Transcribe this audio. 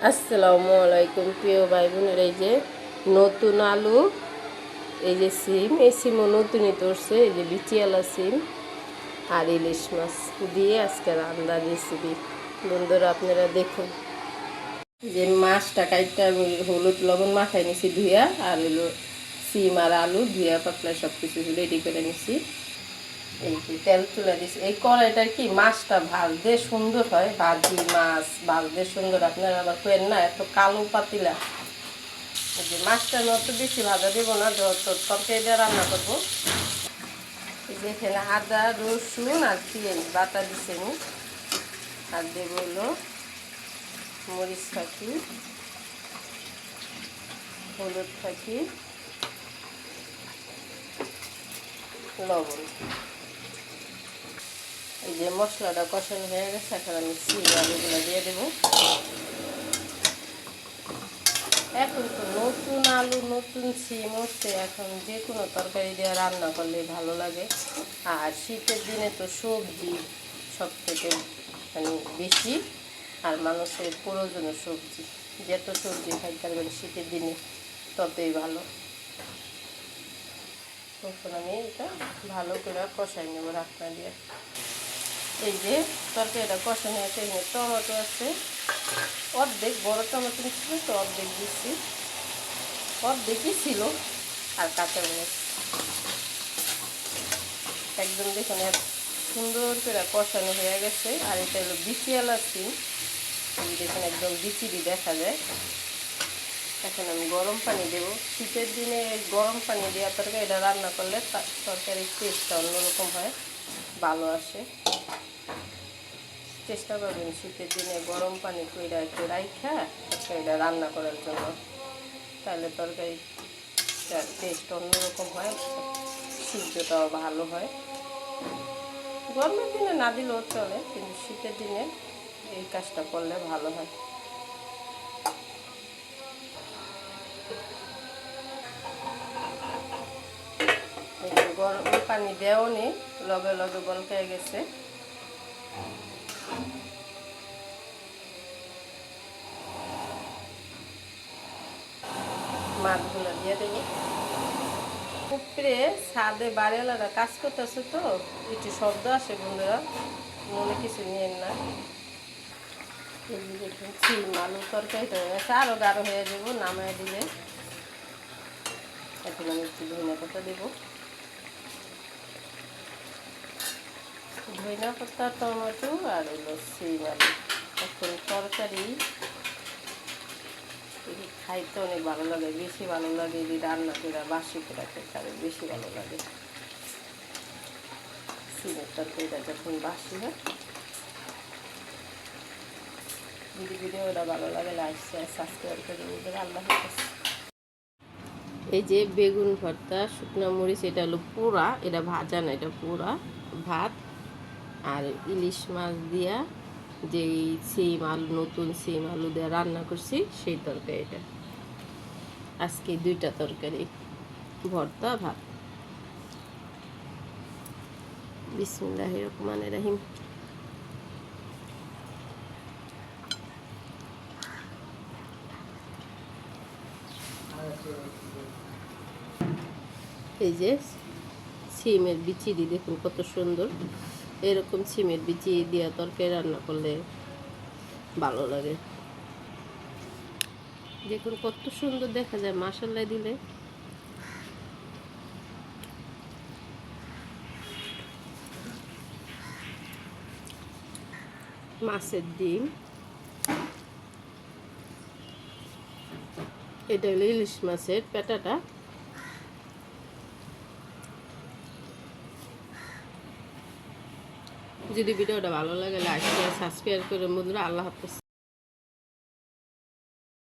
আসসালামু আলাইকুম প্রিয় ভাই বোনেরা, এই যে নতুন আলু, এই যে সিম, এই সিমও নতুনই তুলছে, এই যে বিচিয়ালা সিম আর ইলিশ মাছ দিয়ে আজকে রান্নার রেসিপি। বন্ধুরা আপনারা দেখুন, যে মাছটা কাইটা আমি হলুদ লবণ মাখাই নিছি ধুইয়া, আর হলো সিম আর আলু ধুইয়া পাতলা সব কিছু রেডি করে নিছি। এই যে তেল তুলে দিছি, এই কড়াইটা কি মাছটা ভাজতে সুন্দর হয়, ভাজি মাছ ভাজতে সুন্দর। আপনারা আবার কেন না এত কালো পাতিলা, এই যে মাছটা আমি অত বেশি ভাজা দেবো না, যত তরকারি দিয়ে রান্না করবো। এই যে এখানে আদা রসুন আর পেঁয়াজ বাটা দিচ্ছি আমি, আর দেবো হলো মরিচ ফাঁকি, হলুদ ফাঁকি, লবণ। এই যে মশলাটা কষানো হয়ে গেছে, এখন আমি সিম আলুগুলো দিয়ে দেবো। এখন তো নতুন আলু নতুন সিম হচ্ছে, এখন যে কোনো তরকারি দিয়ে রান্না করলে ভালো লাগে। আর শীতের দিনে তো সবজি সব থেকে মানে বেশি, আর মানুষের প্রয়োজনীয় সবজি, যত সবজি খাইতে পারবেন শীতের দিনে ততই ভালো। তখন আমি এটা ভালো করে কষাই নেব রান্না দিয়ে। এই যে তরকারিটা কষানো আছে, এখানে টমেটো আছে অর্ধেক, বড় টমেটো ছিল তো অর্ধেক দিচ্ছি, অর্ধেকই ছিল, আর কাঁচামরিচ। একদম দেখুন সুন্দর করে কষানো হয়ে গেছে। আর এটা হলো বিচিয়ালা সিম, দেখুন একদম বিচিরি দেখা যায়। এখন আমি গরম পানি দেবো। শীতের দিনে গরম পানি দেওয়া তরকারি এটা রান্না করলে তরকারির টেস্টটা অন্যরকম হয়, ভালো আসে। চেষ্টা করবেন শীতের দিনে গরম পানি করে একটু রাইখা তরকারিটা রান্না করার জন্য, তাহলে তরকারিটার টেস্ট অন্যরকম হয়, সিদ্ধটাও ভালো হয়। গরমের দিনে না দিলেও চলে, কিন্তু শীতের দিনে এই কাজটা করলে ভালো হয়। একটু গরম পানি দেওয়াও নেই, লগে লগে বলকে গেছে। মাছগুলো দিয়ে দেবো। উপরে ছাদে বাড়িওয়ালারা কাজ করতেছে তো একটু শব্দ আসে, বন্ধুরা মনে কিছু নিয়েন না। দেখুন সিম আলু তরকারিটা হয়ে গেছে, আরও গাঢ় হয়ে যাবো নামায় দিলে। এখন আমি একটু ধনিয়া পাতা দেবো, ধনিয়া পাতা টমেটো আর হলো সিম আলু। এখন তরকারি খাইতে অনেক ভালো লাগে, বেশি ভালো লাগে যদি রান্না করে বাসি করে খেতে বেশি ভালো লাগে। সিমের তরকারিটা যখন বাসি হয়। যদি ভিডিওটা ভালো লাগে লাইক শেয়ার সাবস্ক্রাইব করে দেবেন। আল্লাহ হাফেজ। এই যে বেগুন ভর্তা, শুকনো মরিচ, এটা হলো পোড়া, এটা ভাজা না, এটা পোড়া ভাত। আর ইলিশ মাছ দিয়া যে সিম আলু, নতুন সিম আলু দিয়ে রান্না করছি সেই তরকারিটা। আজকে দুইটা তরকারি, ভর্তা ভাত। বিসমিল্লাহির রহমানির রহিম। এই যে সিমের বিচি দেখুন কত সুন্দর, এরকম সিমের বিচি দিয়ে তরকারি রান্না করলে ভালো লাগে। দেখুন কত সুন্দর দেখা যায় মাশাআল্লাহ দিলে। মাছের ডিম, এটা হলো ইলিশ মাছের পেটাটা। যদি ভিডিওটা ভালো লাগে লাইক শেয়ার সাবস্ক্রাইব করে বন্ধুরা। আল্লাহ হাফেজ।